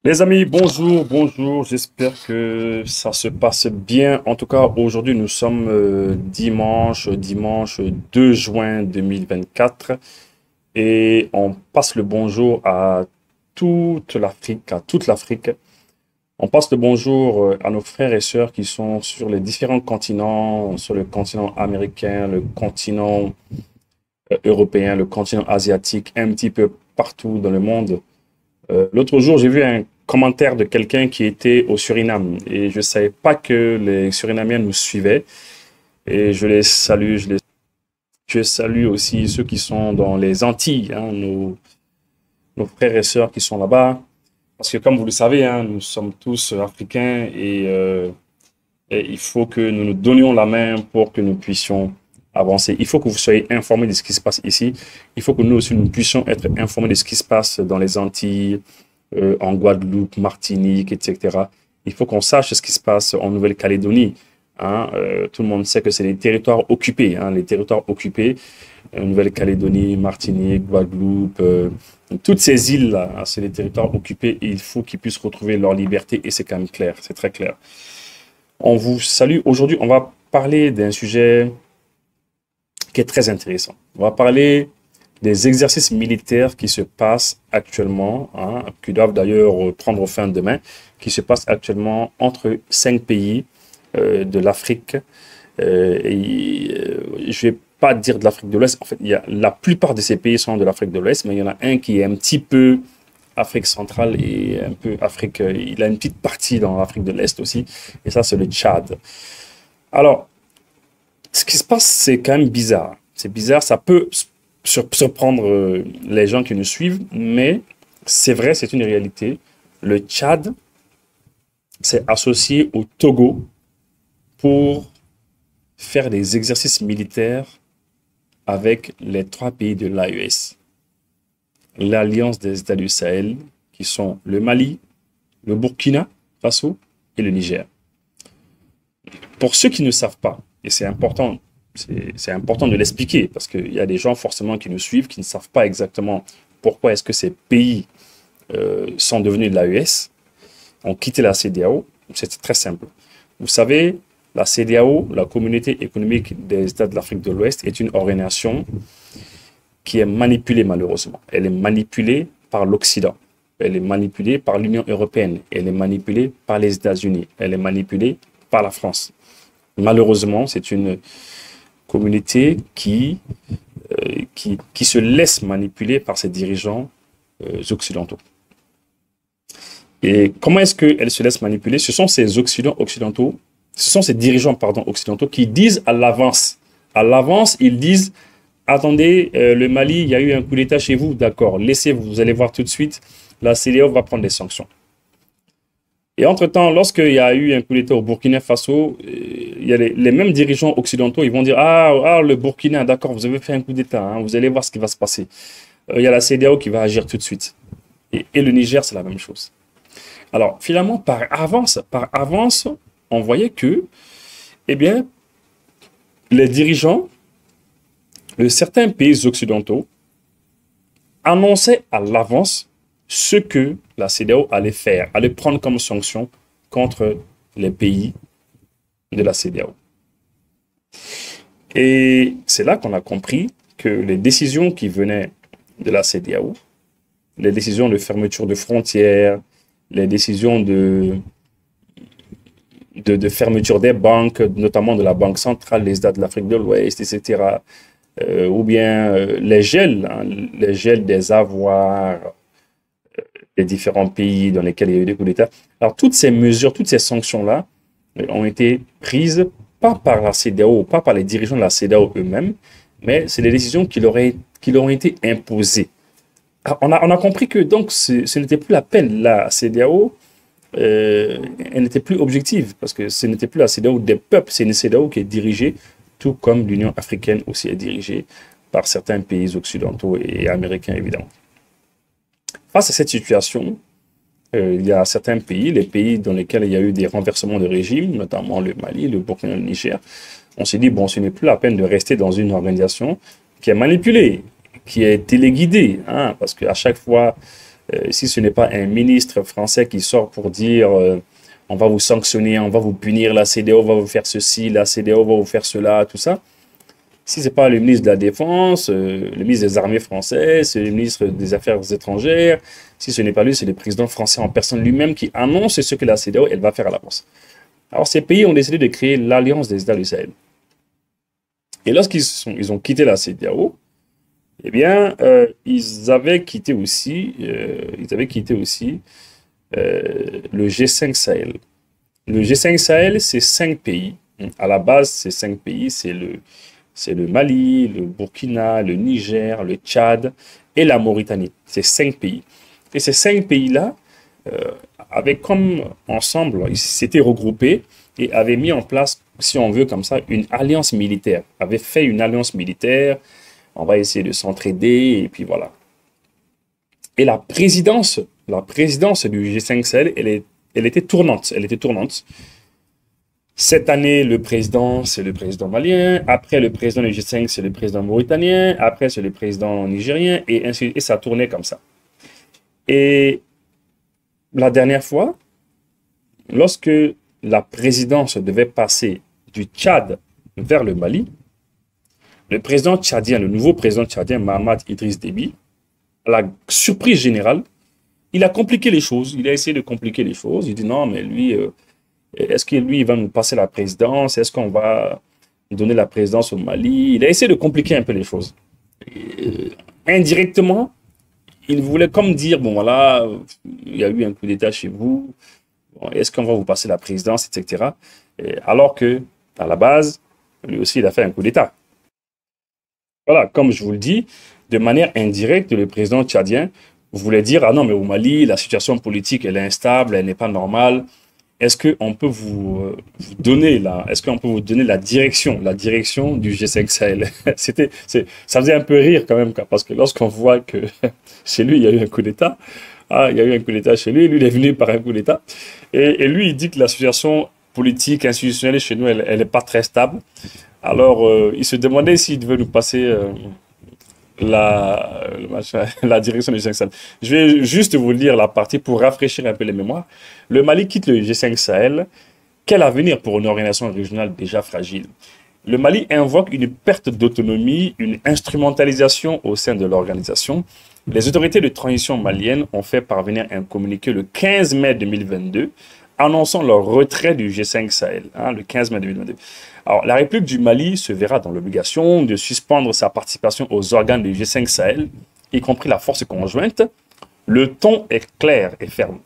Les amis, bonjour, bonjour. J'espère que ça se passe bien. En tout cas, aujourd'hui, nous sommes dimanche 2 juin 2024 et on passe le bonjour à toute l'Afrique. On passe le bonjour à nos frères et sœurs qui sont sur les différents continents, sur le continent américain, le continent européen, le continent asiatique, un petit peu partout dans le monde. L'autre jour, j'ai vu un commentaire de quelqu'un qui était au Suriname et je ne savais pas que les Surinamiens nous suivaient et je les salue. Je salue aussi ceux qui sont dans les Antilles, hein, nos frères et sœurs qui sont là-bas. Parce que comme vous le savez, hein, nous sommes tous africains et il faut que nous nous donnions la main pour que nous puissions avancer. Il faut que vous soyez informés de ce qui se passe ici. Il faut que nous aussi, nous puissions être informés de ce qui se passe dans les Antilles, en Guadeloupe, Martinique, etc. Il faut qu'on sache ce qui se passe en Nouvelle-Calédonie. Hein. Tout le monde sait que c'est les territoires occupés. Hein, les territoires occupés, Nouvelle-Calédonie, Martinique, Guadeloupe, toutes ces îles-là, hein, c'est les territoires occupés et il faut qu'ils puissent retrouver leur liberté et c'est quand même clair, c'est très clair. On vous salue. Aujourd'hui, on va parler d'un sujet qui est très intéressant. On va parler des exercices militaires qui se passent actuellement, hein, qui doivent d'ailleurs prendre fin demain, qui se passent actuellement entre 5 pays de l'Afrique. Je vais pas dire de l'Afrique de l'Ouest. En fait, la plupart de ces pays sont de l'Afrique de l'Ouest, mais il y en a un qui est un petit peu Afrique centrale et un peu Afrique. Il a une petite partie dans l'Afrique de l'Est aussi, et ça, c'est le Tchad. Alors, ce qui se passe, c'est quand même bizarre. C'est bizarre, ça peut surprendre les gens qui nous suivent, mais c'est vrai, c'est une réalité. Le Tchad s'est associé au Togo pour faire des exercices militaires avec les 3 pays de l'AES, l'Alliance des États du Sahel, qui sont le Mali, le Burkina Faso et le Niger. Pour ceux qui ne savent pas, et c'est important de l'expliquer, parce qu'il y a des gens forcément qui nous suivent, qui ne savent pas exactement pourquoi est-ce que ces pays sont devenus de l'AES, ont quitté la CEDEAO. C'est très simple. Vous savez, la CEDEAO, la Communauté économique des États de l'Afrique de l'Ouest, est une organisation qui est manipulée malheureusement. Elle est manipulée par l'Occident. Elle est manipulée par l'Union européenne. Elle est manipulée par les États-Unis. Elle est manipulée par la France. Malheureusement, c'est une communauté qui se laisse manipuler par ses dirigeants occidentaux. Et comment est-ce qu'elle se laisse manipuler? Ce sont ces dirigeants occidentaux qui disent à l'avance. À l'avance, ils disent, attendez, le Mali, il y a eu un coup d'État chez vous, d'accord, vous allez voir tout de suite, la CEDEAO va prendre des sanctions. Et entre-temps, lorsqu'il y a eu un coup d'État au Burkina Faso, il y a les mêmes dirigeants occidentaux, ils vont dire, le Burkina, d'accord, vous avez fait un coup d'État, hein, vous allez voir ce qui va se passer. Il y a la CEDEAO qui va agir tout de suite. Et le Niger, c'est la même chose. Alors, finalement, par avance, on voyait que, eh bien, les dirigeants de certains pays occidentaux annonçaient à l'avance ce que la CEDEAO allait faire, allait prendre comme sanction contre les pays de la CEDEAO. Et c'est là qu'on a compris que les décisions qui venaient de la CEDEAO, les décisions de fermeture de frontières, les décisions de fermeture des banques, notamment de la Banque centrale, les États de l'Afrique de l'Ouest, etc., ou bien les gels des avoirs des différents pays dans lesquels il y a eu des coups d'État. Alors, toutes ces mesures, toutes ces sanctions-là ont été prises pas par la CEDEAO, pas par les dirigeants de la CEDEAO eux-mêmes, mais c'est des décisions qui leur ont été imposées. Alors, on a compris que donc ce n'était plus la peine. La CEDEAO, elle n'était plus objective, parce que ce n'était plus la CEDEAO des peuples, c'est une CEDEAO qui est dirigée, tout comme l'Union africaine aussi est dirigée par certains pays occidentaux et américains, évidemment. Face à cette situation, il y a certains pays, les pays dans lesquels il y a eu des renversements de régime, notamment le Mali, le Burkina, le Niger, on s'est dit, bon, ce n'est plus la peine de rester dans une organisation qui est manipulée, qui est téléguidée, hein, parce qu'à chaque fois, si ce n'est pas un ministre français qui sort pour dire on va vous sanctionner, on va vous punir, la CEDEAO va vous faire ceci, la CEDEAO va vous faire cela, tout ça. Si ce n'est pas le ministre de la Défense, le ministre des Armées français, c'est le ministre des Affaires étrangères, si ce n'est pas lui, c'est le président français en personne lui-même qui annonce ce que la CEDEAO elle va faire à l'avance. Alors ces pays ont décidé de créer l'Alliance des États du Sahel. Et lorsqu'ils ont quitté la CEDEAO, eh bien, ils avaient quitté aussi le G5 Sahel. Le G5 Sahel, c'est 5 pays. À la base, ces 5 pays, c'est le Mali, le Burkina, le Niger, le Tchad et la Mauritanie. C'est 5 pays. Et ces 5 pays-là avaient comme ensemble, ils s'étaient regroupés et avaient mis en place, si on veut comme ça, une alliance militaire. Avaient fait une alliance militaire. On va essayer de s'entraider et puis voilà. Et la présidence du G5 Sahel, elle était tournante. Elle était tournante. Cette année, le président, c'est le président malien. Après, le président du G5, c'est le président mauritanien. Après, c'est le président nigérien. Et ainsi, et ça tournait comme ça. Et la dernière fois, lorsque la présidence devait passer du Tchad vers le Mali, le président tchadien, le nouveau président tchadien, Mahamat Idriss Déby, à la surprise générale, il a compliqué les choses. Il a essayé de compliquer les choses. Il dit non, mais lui, est-ce que lui, il va nous passer la présidence? Est-ce qu'on va lui donner la présidence au Mali? Il a essayé de compliquer un peu les choses. Indirectement, il voulait comme dire, bon voilà, il y a eu un coup d'État chez vous. Bon, est-ce qu'on va vous passer la présidence, etc. Alors que, à la base, lui aussi, il a fait un coup d'État. Voilà, comme je vous le dis, de manière indirecte, le président tchadien voulait dire, ah non, mais au Mali, la situation politique, elle est instable, elle n'est pas normale. Est-ce qu'on peut vous donner la direction du G5 Sahel? Ça faisait un peu rire quand même, parce que lorsqu'on voit que chez lui, il y a eu un coup d'État, il y a eu un coup d'État chez lui, il est venu par un coup d'État, et lui, il dit que la situation politique, institutionnelle chez nous, elle n'est pas très stable. Alors, il se demandait s'il devait nous passer la direction du G5 Sahel. Je vais juste vous lire la partie pour rafraîchir un peu les mémoires. Le Mali quitte le G5 Sahel. Quel avenir pour une organisation régionale déjà fragile? Le Mali invoque une perte d'autonomie, une instrumentalisation au sein de l'organisation. Les autorités de transition maliennes ont fait parvenir un communiqué le 15 mai 2022 annonçant leur retrait du G5 Sahel, le 15 mai 2022. Alors, la République du Mali se verra dans l'obligation de suspendre sa participation aux organes du G5 Sahel, y compris la force conjointe. Le ton est clair et ferme.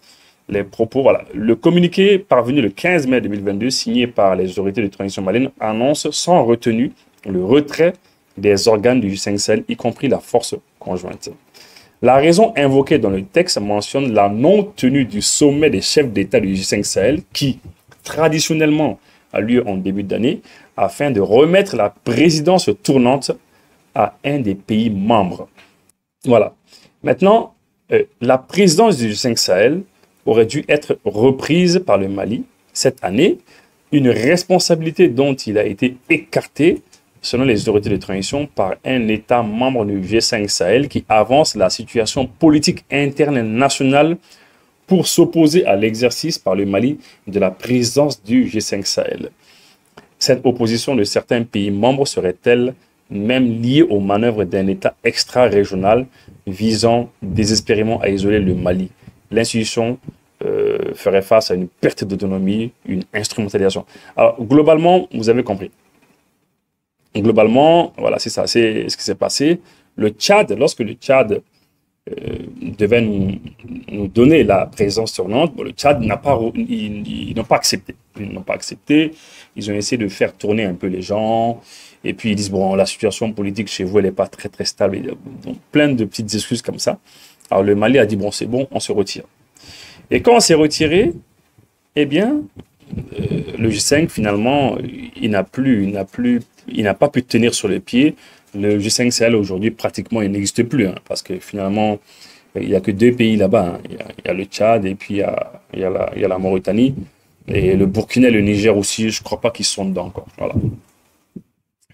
Les propos, voilà. Le communiqué parvenu le 15 mai 2022, signé par les autorités de transition malienne, annonce sans retenue le retrait des organes du G5 Sahel, y compris la force conjointe. La raison invoquée dans le texte mentionne la non-tenue du sommet des chefs d'État du G5 Sahel qui, traditionnellement, a lieu en début d'année afin de remettre la présidence tournante à un des pays membres. Voilà. Maintenant, la présidence du G5 Sahel aurait dû être reprise par le Mali cette année, une responsabilité dont il a été écarté selon les autorités de transition, par un État membre du G5 Sahel qui avance la situation politique interne nationale pour s'opposer à l'exercice par le Mali de la présidence du G5 Sahel. Cette opposition de certains pays membres serait-elle même liée aux manœuvres d'un État extra-régional visant désespérément à isoler le Mali? L'institution ferait face à une perte d'autonomie, une instrumentalisation. Alors, globalement, vous avez compris. Globalement, voilà, c'est ça, c'est ce qui s'est passé. Le Tchad, lorsque le Tchad devait nous donner la présence tournante, bon, le Tchad ils n'ont pas accepté. Ils n'ont pas accepté. Ils ont essayé de faire tourner un peu les gens. Et puis ils disent, bon, la situation politique chez vous, elle n'est pas très, très stable. Donc, plein de petites excuses comme ça. Alors le Mali a dit, bon, c'est bon, on se retire. Et quand on s'est retiré, eh bien, le G5, finalement, il n'a pas pu tenir sur les pieds. Le G5 Sahel, aujourd'hui, pratiquement, il n'existe plus. Parce que finalement, il n'y a que 2 pays là-bas. Il y a le Tchad et puis il y a la Mauritanie. Et le Burkina et le Niger aussi, je ne crois pas qu'ils sont dedans encore. Voilà.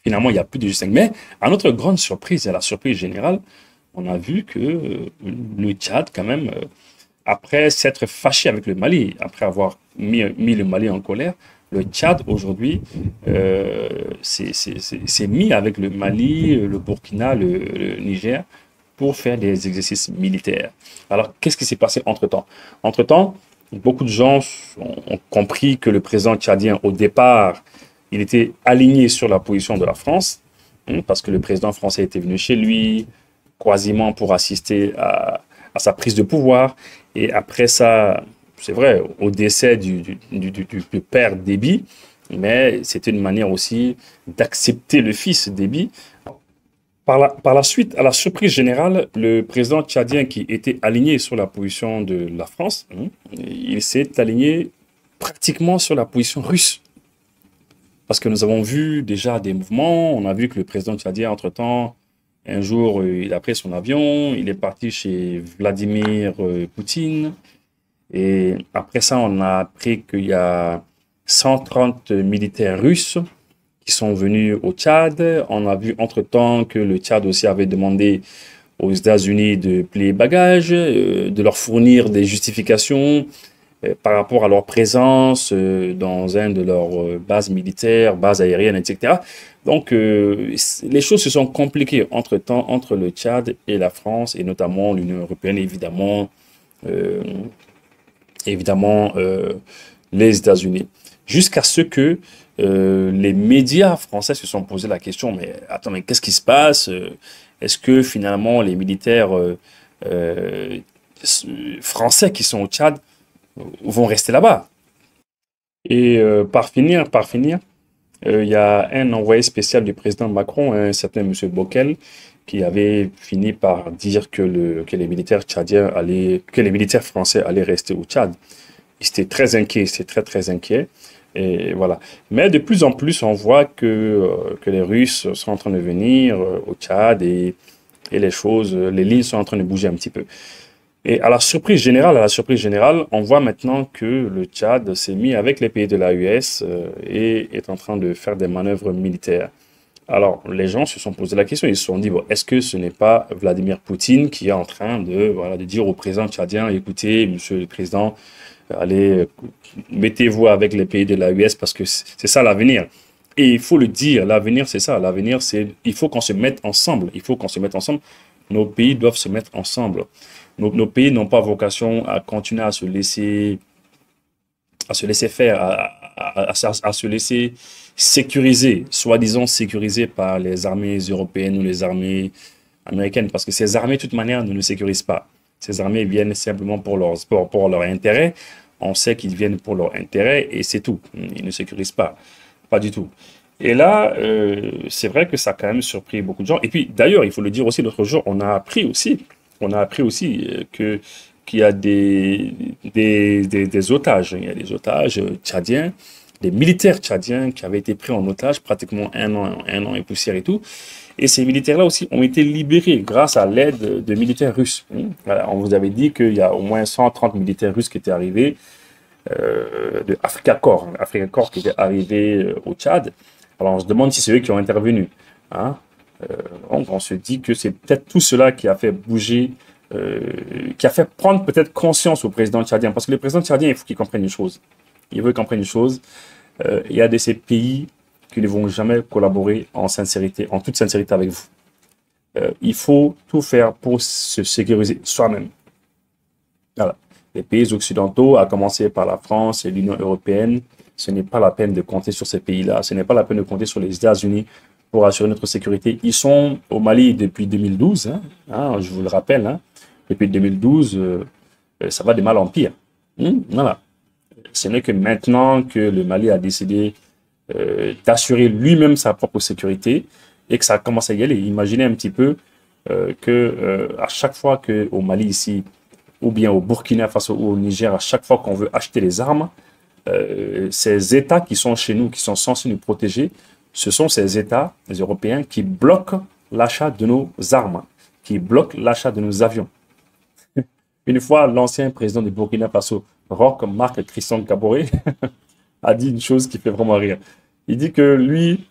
Finalement, il n'y a plus de G5. Mais, à notre grande surprise, et à la surprise générale, on a vu que le Tchad, quand même, après s'être fâché avec le Mali, après avoir mis le Mali en colère, le Tchad, aujourd'hui, s'est mis avec le Mali, le Burkina, le Niger, pour faire des exercices militaires. Alors, qu'est-ce qui s'est passé entre-temps? Entre-temps, beaucoup de gens ont compris que le président tchadien, au départ, il était aligné sur la position de la France, parce que le président français était venu chez lui, quasiment pour assister à sa prise de pouvoir. Et après ça, c'est vrai, au décès du père Déby, mais c'était une manière aussi d'accepter le fils Déby. Par la suite, à la surprise générale, le président tchadien qui était aligné sur la position de la France, il s'est aligné pratiquement sur la position russe. Parce que nous avons vu déjà des mouvements, on a vu que le président tchadien, entre-temps, un jour, il a pris son avion, il est parti chez Vladimir Poutine. Et après ça, on a appris qu'il y a 130 militaires russes qui sont venus au Tchad. On a vu entre-temps que le Tchad aussi avait demandé aux États-Unis de plier bagages, de leur fournir des justifications par rapport à leur présence dans un de leurs bases militaires, bases aériennes, etc. Donc, les choses se sont compliquées entre-temps entre le Tchad et la France, et notamment l'Union européenne, euh, évidemment les États-Unis. Jusqu'à ce que les médias français se sont posé la question, mais attends, mais qu'est-ce qui se passe? Est-ce que finalement les militaires euh, français qui sont au Tchad vont rester là-bas? Et par finir, il y a un envoyé spécial du président Macron, un certain monsieur Bockel, qui avait fini par dire que les militaires tchadiens que les militaires français allaient rester au Tchad. Ils étaient très inquiets, c'était très très inquiet. Et voilà. Mais de plus en plus, on voit que les Russes sont en train de venir au Tchad et les lignes sont en train de bouger un petit peu. Et à la surprise générale, on voit maintenant que le Tchad s'est mis avec les pays de l'AES et est en train de faire des manœuvres militaires. Alors, les gens se sont posé la question, ils se sont dit, bon, est-ce que ce n'est pas Vladimir Poutine qui est en train de dire au président tchadien, écoutez, monsieur le président, allez, mettez-vous avec les pays de l'AES parce que c'est ça l'avenir. Et il faut le dire, l'avenir, c'est ça. L'avenir, c'est, il faut qu'on se mette ensemble. Il faut qu'on se mette ensemble. Nos pays doivent se mettre ensemble. Nos pays n'ont pas vocation à continuer à se laisser faire, à se laisser sécuriser, soi-disant sécurisé par les armées européennes ou les armées américaines, parce que ces armées, de toute manière, ne nous sécurisent pas. Ces armées viennent simplement pour leur intérêt. On sait qu'ils viennent pour leur intérêt et c'est tout. Ils ne sécurisent pas. Pas du tout. Et là, c'est vrai que ça a quand même surpris beaucoup de gens. Et puis, d'ailleurs, il faut le dire aussi, l'autre jour, on a appris aussi qu'il y a des otages. Il y a des otages tchadiens, des militaires tchadiens qui avaient été pris en otage pratiquement un an et poussière et tout. Et ces militaires-là aussi ont été libérés grâce à l'aide de militaires russes. Voilà, on vous avait dit qu'il y a au moins 130 militaires russes qui étaient arrivés de Africa Corps, Africa Corps qui était arrivé au Tchad. Alors on se demande si c'est eux qui ont intervenu. Hein. Donc on se dit que c'est peut-être tout cela qui a fait bouger, qui a fait prendre peut-être conscience au président tchadien. Parce que le président tchadien, il faut qu'il comprenne une chose. Il veut qu'il comprenne une chose. Il y a de ces pays qui ne vont jamais collaborer en sincérité, en toute sincérité avec vous. Il faut tout faire pour se sécuriser soi-même. Voilà. Les pays occidentaux, à commencer par la France et l'Union européenne, ce n'est pas la peine de compter sur ces pays-là. Ce n'est pas la peine de compter sur les États-Unis pour assurer notre sécurité. Ils sont au Mali depuis 2012, je vous le rappelle. Depuis 2012, ça va de mal en pire. Voilà. Ce n'est que maintenant que le Mali a décidé d'assurer lui-même sa propre sécurité et que ça commence à y aller. Imaginez un petit peu à chaque fois qu'au Mali ici, ou bien au Burkina Faso ou au Niger, à chaque fois qu'on veut acheter les armes, ces États qui sont chez nous, qui sont censés nous protéger, ce sont ces États, les Européens, qui bloquent l'achat de nos armes, qui bloquent l'achat de nos avions. Une fois, l'ancien président du Burkina Faso, Roch Marc Christian Kaboré, a dit une chose qui fait vraiment rire. Il dit que lui,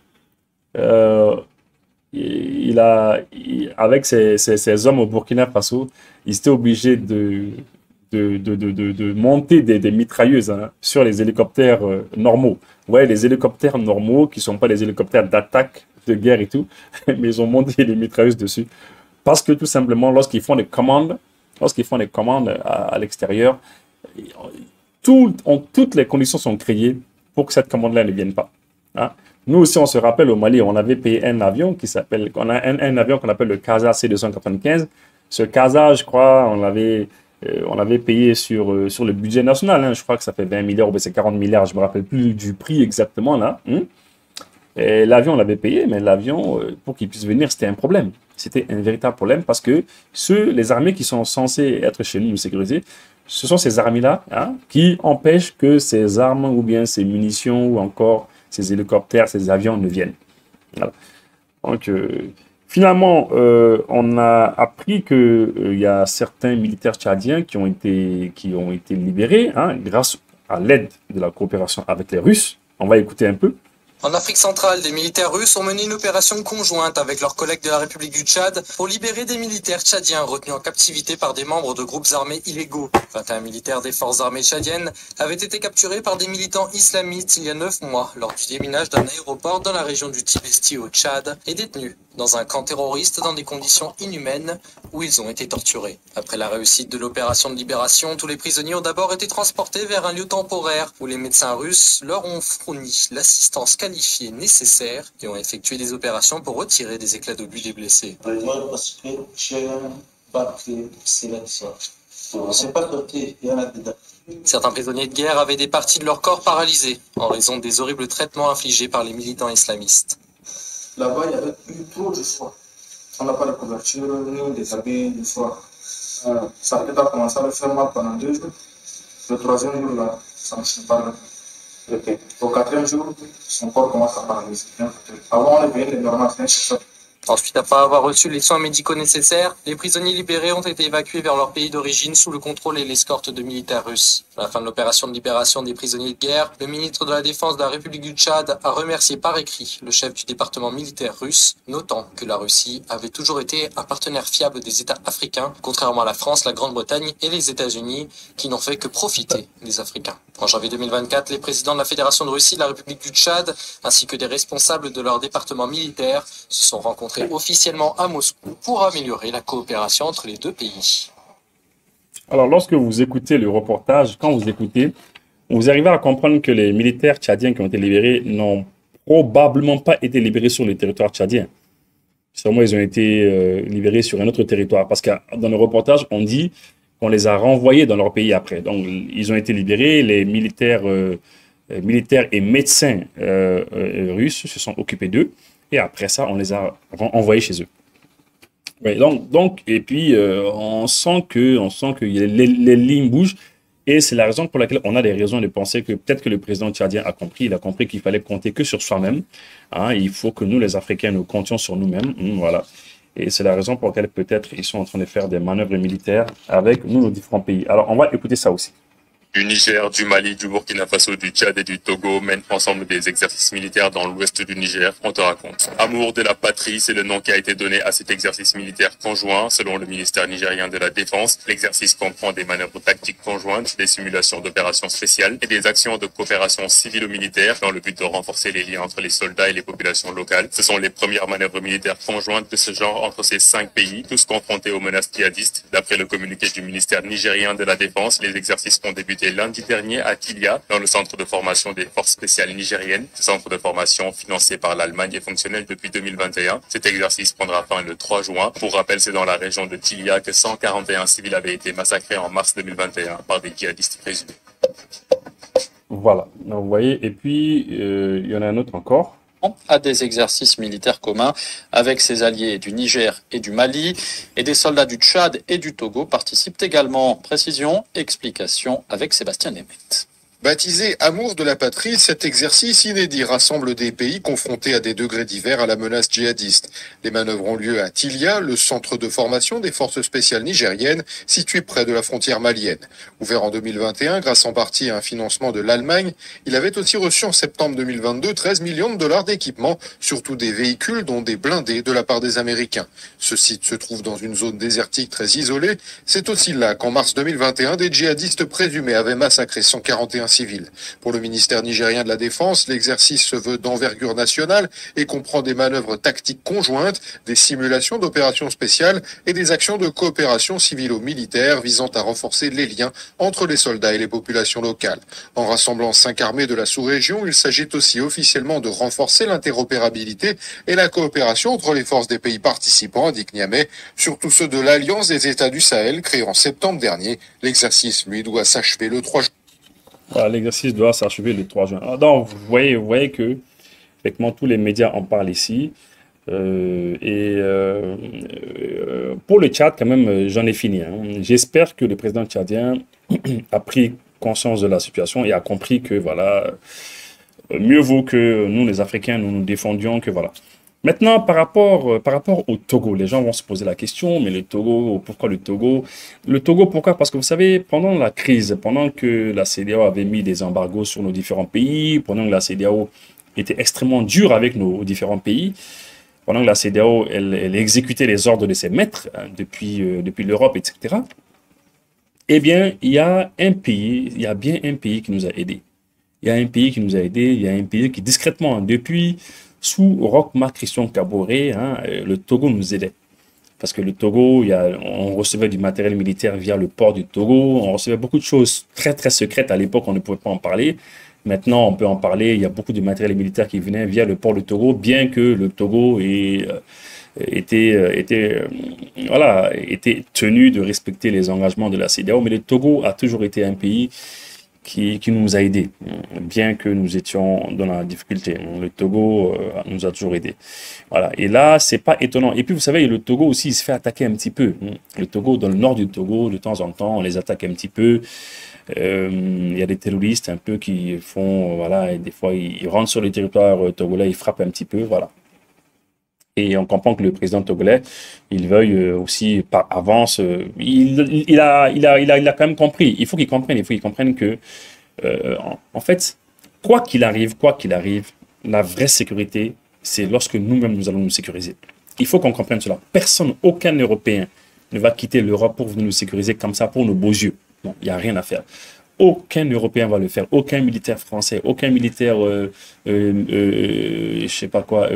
avec ses hommes au Burkina Faso, ils étaient obligés de monter des mitrailleuses, hein, sur les hélicoptères normaux. Ouais, les hélicoptères normaux qui ne sont pas les hélicoptères d'attaque, de guerre et tout, mais ils ont monté des mitrailleuses dessus. Parce que tout simplement, lorsqu'ils font des commandes à l'extérieur, toutes les conditions sont créées pour que cette commande-là ne vienne pas. Hein. Nous aussi, on se rappelle, au Mali, on avait payé un avion un avion qu'on appelle le CASA C295. Ce CASA, je crois, on l'avait payé sur le budget national. Hein. Je crois que ça fait 20 milliards ou c'est 40 milliards, je ne me rappelle plus du prix exactement là. Hein. Et l'avion, on l'avait payé, mais l'avion, pour qu'il puisse venir, c'était un problème. C'était un véritable problème parce que les armées qui sont censées être chez nous sécurisées, ce sont ces armées-là, hein, qui empêchent que ces armes ou bien ces munitions ou encore ces hélicoptères, ces avions ne viennent. Voilà. Donc, finalement, on a appris qu'il y a certains militaires tchadiens qui ont été libérés, hein, grâce à l'aide de la coopération avec les Russes. On va écouter un peu. En Afrique centrale, des militaires russes ont mené une opération conjointe avec leurs collègues de la République du Tchad pour libérer des militaires tchadiens retenus en captivité par des membres de groupes armés illégaux. 21 militaires des forces armées tchadiennes avaient été capturés par des militants islamistes il y a 9 mois lors du déminage d'un aéroport dans la région du Tibesti au Tchad et détenus dans un camp terroriste dans des conditions inhumaines où ils ont été torturés. Après la réussite de l'opération de libération, tous les prisonniers ont d'abord été transportés vers un lieu temporaire où les médecins russes leur ont fourni l'assistance qualifiée nécessaire et ont effectué des opérations pour retirer des éclats d'obus des blessés. Parce que j'ai un bac sélection. C'est pas côté, il y en a dedans. Certains prisonniers de guerre avaient des parties de leur corps paralysées en raison des horribles traitements infligés par les militants islamistes. Là-bas, il y avait eu trop de froid. On n'a pas de couverture, ni des habits de froid. Ça peut pas commencer à me faire mal pendant 2 jours. Le 3e jour, là, ça ne se parle pas. Au 4e jour, son corps commence à paralyser. Avant, on avait une normale, c'est ça. Ensuite, après avoir reçu les soins médicaux nécessaires, les prisonniers libérés ont été évacués vers leur pays d'origine sous le contrôle et l'escorte de militaires russes. À la fin de l'opération de libération des prisonniers de guerre, le ministre de la Défense de la République du Tchad a remercié par écrit le chef du département militaire russe, notant que la Russie avait toujours été un partenaire fiable des États africains, contrairement à la France, la Grande-Bretagne et les États-Unis, qui n'ont fait que profiter des Africains. En janvier 2024, les présidents de la Fédération de Russie, de la République du Tchad, ainsi que des responsables de leur département militaire, se sont rencontrés officiellement à Moscou pour améliorer la coopération entre les deux pays. Alors, lorsque vous écoutez le reportage, quand vous écoutez, vous arrivez à comprendre que les militaires tchadiens qui ont été libérés n'ont probablement pas été libérés sur le territoire tchadien. Sûrement, ils ont été libérés sur un autre territoire. Parce que dans le reportage, on dit qu'on les a renvoyés dans leur pays après. Donc, ils ont été libérés, les militaires et médecins russes se sont occupés d'eux. Et après ça, on les a envoyés chez eux. Ouais, donc, et puis, on sent que les lignes bougent. Et c'est la raison pour laquelle on a des raisons de penser que peut-être que le président tchadien a compris. Il a compris qu'il fallait compter que sur soi-même. Hein, il faut que nous, les Africains, nous comptions sur nous-mêmes. Voilà. Et c'est la raison pour laquelle peut-être ils sont en train de faire des manœuvres militaires avec nous, nos différents pays. Alors, on va écouter ça aussi. Du Niger, du Mali, du Burkina Faso, du Tchad et du Togo mènent ensemble des exercices militaires dans l'ouest du Niger, on te raconte. Amour de la patrie, c'est le nom qui a été donné à cet exercice militaire conjoint, selon le ministère nigérien de la Défense. L'exercice comprend des manœuvres tactiques conjointes, des simulations d'opérations spéciales et des actions de coopération civilo-militaire dans le but de renforcer les liens entre les soldats et les populations locales. Ce sont les premières manœuvres militaires conjointes de ce genre entre ces 5 pays, tous confrontés aux menaces djihadistes. D'après le communiqué du ministère nigérien de la Défense, les exercices ont débuté lundi dernier à Kilia, dans le centre de formation des forces spéciales nigériennes. Ce centre de formation, financé par l'Allemagne, est fonctionnel depuis 2021. Cet exercice prendra fin le 3 juin. Pour rappel, c'est dans la région de Kilia que 141 civils avaient été massacrés en mars 2021 par des djihadistes présumés. Voilà, donc, vous voyez, et puis il y en a un autre encore. À des exercices militaires communs avec ses alliés du Niger et du Mali, et des soldats du Tchad et du Togo participent également. Précision, explication avec Sébastien Nemeth. Baptisé Amour de la patrie, cet exercice inédit rassemble des pays confrontés à des degrés divers à la menace djihadiste. Les manœuvres ont lieu à Tilia, le centre de formation des forces spéciales nigériennes, situé près de la frontière malienne. Ouvert en 2021 grâce en partie à un financement de l'Allemagne, il avait aussi reçu en septembre 2022 13 millions de dollars d'équipement, surtout des véhicules dont des blindés de la part des Américains. Ce site se trouve dans une zone désertique très isolée. C'est aussi là qu'en mars 2021, des djihadistes présumés avaient massacré 141 civils. Pour le ministère nigérien de la Défense, l'exercice se veut d'envergure nationale et comprend des manœuvres tactiques conjointes, des simulations d'opérations spéciales et des actions de coopération civilo-militaire visant à renforcer les liens entre les soldats et les populations locales. En rassemblant 5 armées de la sous-région, il s'agit aussi officiellement de renforcer l'interopérabilité et la coopération entre les forces des pays participants, indique Niamey, surtout ceux de l'Alliance des États du Sahel, créée en septembre dernier. L'exercice, lui, doit s'achever le 3 juin. Voilà, l'exercice doit s'achever le 3 juin. Alors, donc, vous voyez que effectivement, tous les médias en parlent ici. Pour le Tchad, quand même, j'en ai fini, hein. J'espère que le président tchadien a pris conscience de la situation et a compris que, voilà, mieux vaut que nous, les Africains, nous nous défendions que, voilà. Maintenant, par rapport au Togo, les gens vont se poser la question, mais le Togo, pourquoi le Togo? Le Togo, pourquoi? Parce que vous savez, pendant la crise, pendant que la CEDEAO avait mis des embargos sur nos différents pays, pendant que la CEDEAO était extrêmement dure avec nos différents pays, pendant que la CEDEAO, elle exécutait les ordres de ses maîtres, hein, depuis l'Europe, etc., eh bien, il y a bien un pays qui nous a aidés. Il y a un pays qui nous a aidés, il y a un pays qui, discrètement, depuis, sous Roch-Marc Christian Kaboré, hein, le Togo nous aidait. Parce que le Togo, on recevait du matériel militaire via le port du Togo, on recevait beaucoup de choses très, très secrètes. À l'époque, on ne pouvait pas en parler. Maintenant, on peut en parler. Il y a beaucoup de matériel militaire qui venait via le port du Togo, bien que le Togo était tenu de respecter les engagements de la CEDEAO. Mais le Togo a toujours été un pays qui nous a aidés, bien que nous étions dans la difficulté. Le Togo nous a toujours aidés. Voilà. Et là, c'est pas étonnant. Et puis, vous savez, le Togo aussi, il se fait attaquer un petit peu. Le Togo, dans le nord du Togo, de temps en temps, on les attaque un petit peu. Il y a des terroristes un peu qui font, voilà, et des fois, ils rentrent sur le territoire togolais, ils frappent un petit peu, voilà. Et on comprend que le président togolais, il veuille aussi par avance, il a quand même compris. Il faut qu'il comprenne que, en fait, quoi qu'il arrive, la vraie sécurité, c'est lorsque nous-mêmes nous allons nous sécuriser. Il faut qu'on comprenne cela. Personne, aucun Européen ne va quitter l'Europe pour venir nous sécuriser comme ça pour nos beaux yeux. Non, il n'y a rien à faire. Aucun Européen va le faire. Aucun militaire français, aucun militaire, je sais pas quoi,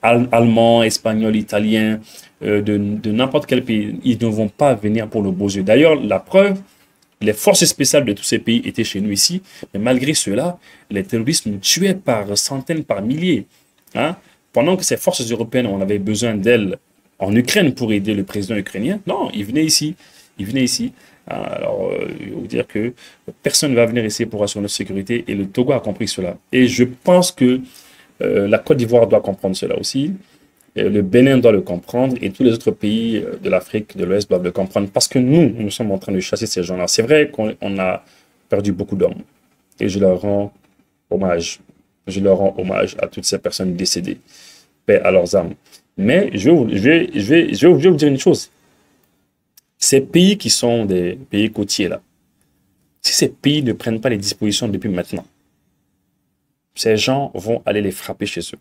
allemand, espagnol, italien, de n'importe quel pays, ils ne vont pas venir pour nos beaux yeux. D'ailleurs, la preuve, les forces spéciales de tous ces pays étaient chez nous ici, mais malgré cela, les terroristes nous tuaient par centaines, par milliers. Hein? Pendant que ces forces européennes, on avait besoin d'elles en Ukraine pour aider le président ukrainien, non, ils venaient ici. Alors, je vais vous dire que personne ne va venir ici pour assurer notre sécurité et le Togo a compris cela. Et je pense que la Côte d'Ivoire doit comprendre cela aussi. Le Bénin doit le comprendre et tous les autres pays de l'Afrique de l'Ouest doivent le comprendre parce que nous sommes en train de chasser ces gens-là. C'est vrai qu'on a perdu beaucoup d'hommes et je leur rends hommage. Je leur rends hommage à toutes ces personnes décédées. Paix à leurs âmes. Mais je vais vous dire une chose. Ces pays qui sont des pays côtiers, là, si ces pays ne prennent pas les dispositions depuis maintenant, ces gens vont aller les frapper chez eux.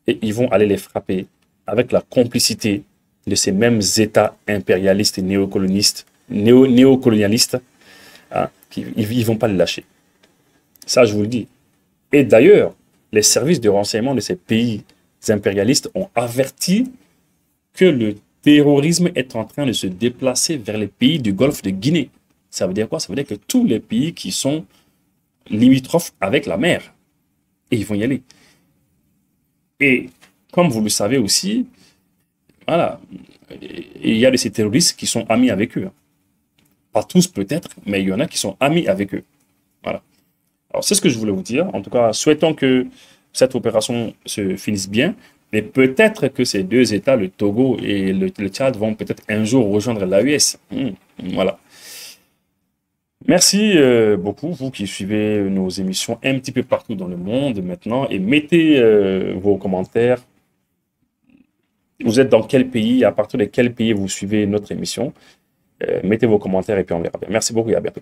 Et ils vont aller les frapper avec la complicité de ces mêmes États impérialistes et néocolonialistes. Hein, ils ne vont pas les lâcher. Ça, je vous le dis. Et d'ailleurs, les services de renseignement de ces pays impérialistes ont averti que le terrorisme est en train de se déplacer vers les pays du Golfe de Guinée. Ça veut dire quoi? Ça veut dire que tous les pays qui sont limitrophes avec la mer. Et ils vont y aller. Et comme vous le savez aussi, voilà, il y a de ces terroristes qui sont amis avec eux. Pas tous peut-être, mais il y en a qui sont amis avec eux. Voilà. Alors c'est ce que je voulais vous dire. En tout cas, souhaitons que cette opération se finisse bien. Mais peut-être que ces deux États, le Togo et le Tchad, vont peut-être un jour rejoindre l'AES. Voilà. Merci beaucoup, vous qui suivez nos émissions un petit peu partout dans le monde maintenant, et mettez vos commentaires. Vous êtes dans quel pays, à partir de quel pays vous suivez notre émission? Mettez vos commentaires et puis on verra bien. Merci beaucoup et à bientôt.